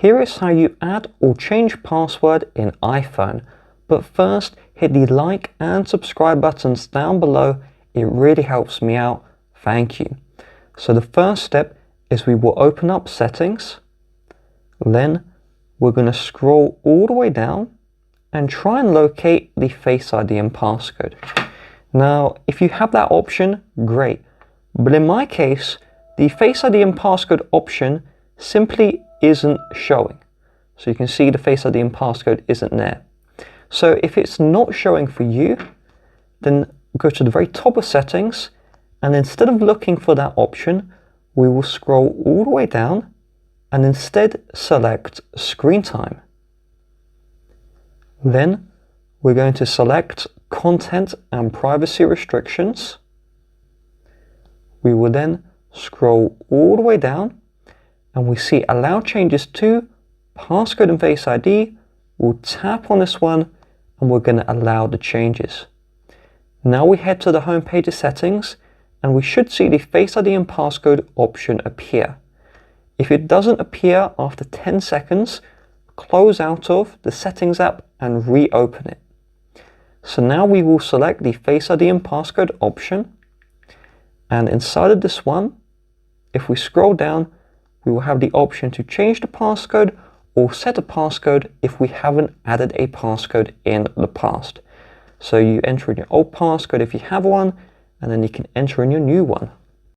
Here is how you add or change password in iPhone. But first, hit the like and subscribe buttons down below. It really helps me out. Thank you. So the first step is we will open up settings. Then we're going to scroll all the way down and try and locate the Face ID and passcode. Now, if you have that option, great. But in my case, the Face ID and passcode option simply isn't showing. So you can see the Face ID and passcode isn't there. So if it's not showing for you, then go to the very top of settings, and instead of looking for that option, we will scroll all the way down and instead select screen time. Then we're going to select content and privacy restrictions. We will then scroll all the way down and we see allow changes to passcode and Face ID. We'll tap on this one and we're going to allow the changes. Now we head to the home page of settings and we should see the Face ID and passcode option appear. If it doesn't appear after 10 seconds, close out of the settings app and reopen it. So now we will select the Face ID and passcode option, and inside of this one, if we scroll down, we will have the option to change the passcode or set a passcode if we haven't added a passcode in the past. So you enter in your old passcode if you have one, and then you can enter in your new one.